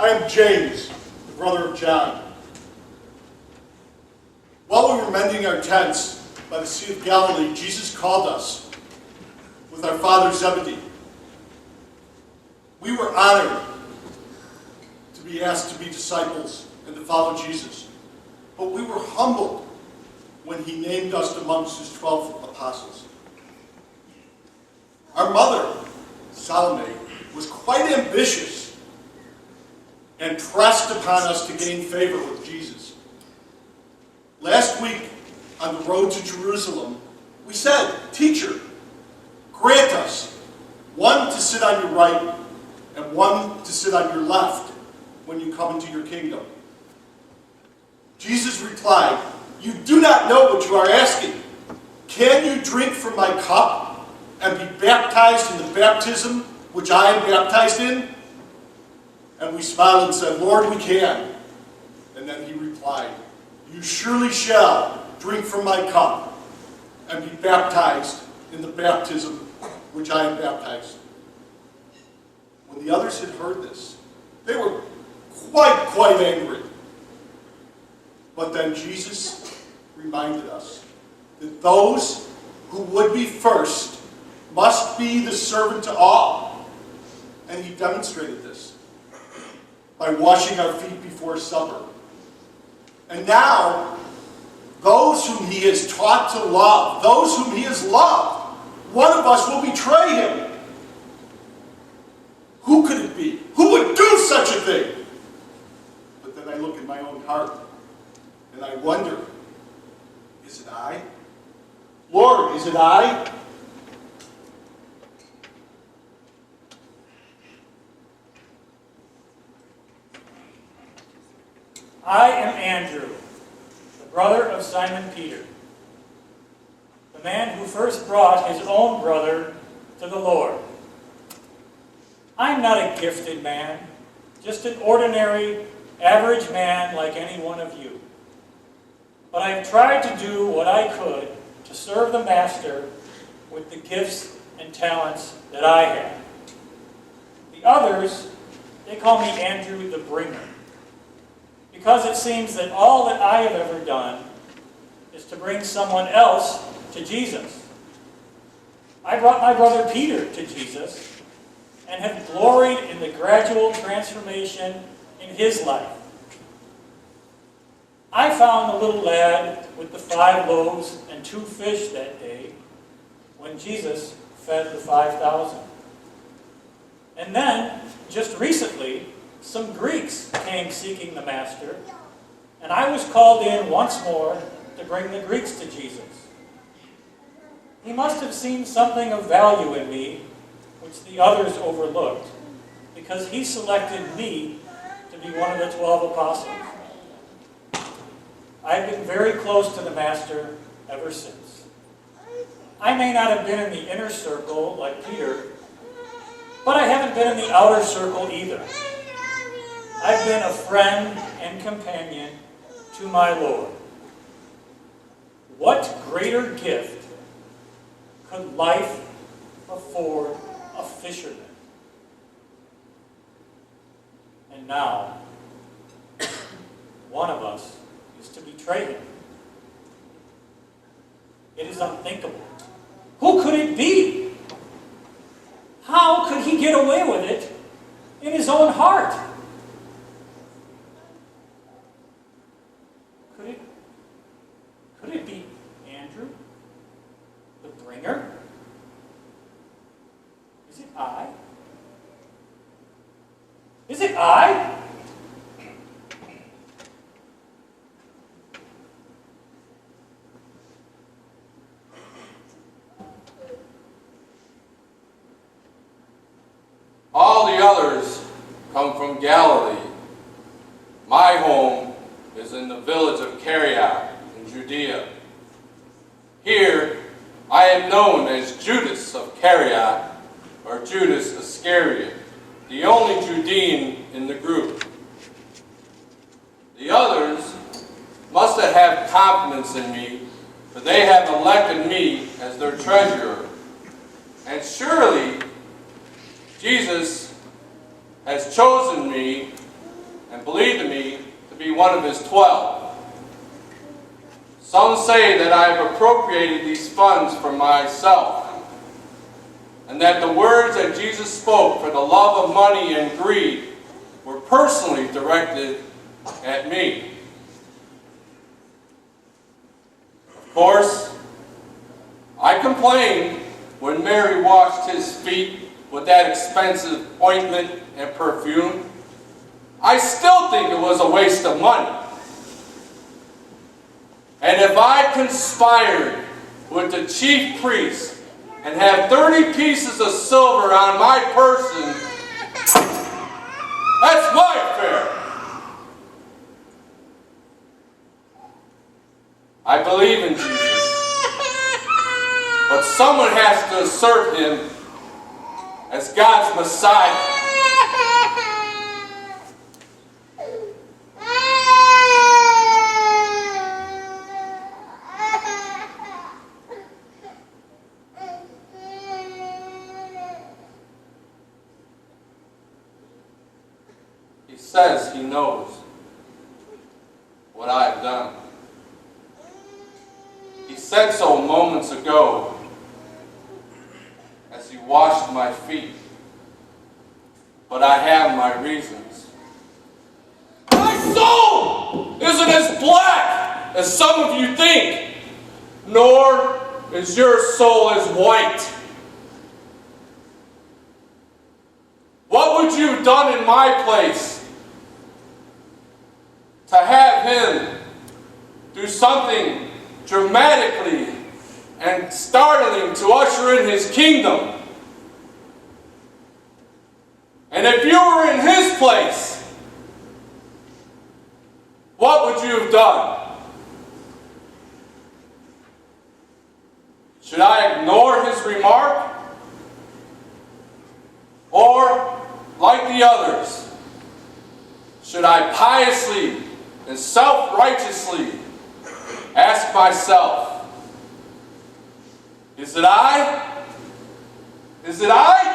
I am James, the brother of John. While we were mending our tents by the Sea of Galilee, Jesus called us with our father Zebedee. We were honored to be asked to be disciples and to follow Jesus. But we were humbled when he named us amongst his 12 apostles. Our mother, Salome, was quite ambitious and pressed upon us to gain favor with Jesus. Last week, on the road to Jerusalem, we said, "Teacher, grant us one to sit on your right and one to sit on your left when you come into your kingdom." Jesus replied, "You do not know what you are asking. Can you drink from my cup and be baptized in the baptism which I am baptized in?" And we smiled and said, "Lord, we can." And then he replied, "You surely shall drink from my cup and be baptized in the baptism which I am baptized." When the others had heard this, they were quite angry. But then Jesus reminded us that those who would be first must be the servant to all. And he demonstrated this by washing our feet before supper. And now, those whom he has taught to love, those whom he has loved, one of us will betray him. Who could it be? Who would do such a thing? But then I look in my own heart and I wonder, is it I? Lord, is it I? I am Andrew, the brother of Simon Peter, the man who first brought his own brother to the Lord. I'm not a gifted man, just an ordinary, average man like any one of you. But I have tried to do what I could to serve the Master with the gifts and talents that I have. The others, they call me Andrew the Bringer, because it seems that all that I have ever done is to bring someone else to Jesus. I brought my brother Peter to Jesus and have gloried in the gradual transformation in his life. I found the little lad with the 5 loaves and 2 fish that day when Jesus fed the 5,000. And then, just recently, some Greeks came seeking the Master, and I was called in once more to bring the Greeks to Jesus. He must have seen something of value in me, which the others overlooked, because he selected me to be one of the 12 apostles. I've been very close to the Master ever since. I may not have been in the inner circle like Peter, but I haven't been in the outer circle either. I've been a friend and companion to my Lord. What greater gift could life afford a fisherman? And now, one of us is to betray him. It is unthinkable. Who could it be? How could he get away with it in his own heart? Could it be Andrew, the Bringer? Is it I? Is it I? All the others come from Galilee. My home is in the village of Cariat in Judea. Here, I am known as Judas of Cariat, or Judas Iscariot, the only Judean in the group. The others must have had confidence in me, for they have elected me as their treasurer. And surely Jesus has chosen me and believed me to be one of his 12. Some say that I have appropriated these funds for myself, and that the words that Jesus spoke for the love of money and greed were personally directed at me. Of course, I complained when Mary washed his feet with that expensive ointment and perfume. I still think it was a waste of money. And if I conspired with the chief priest and have 30 pieces of silver on my person, that's my affair. I believe in Jesus, but someone has to assert him as God's Messiah. He says he knows what I have done. He said so moments ago as he washed my feet. But I have my reasons. My soul isn't as black as some of you think, nor is your soul as white. What would you have done in my place to have him do something dramatically and startling to usher in his kingdom? And if you were in his place, what would you have done? Should I ignore his remark? Or, like the others, should I piously and self-righteously ask myself, is it I? Is it I?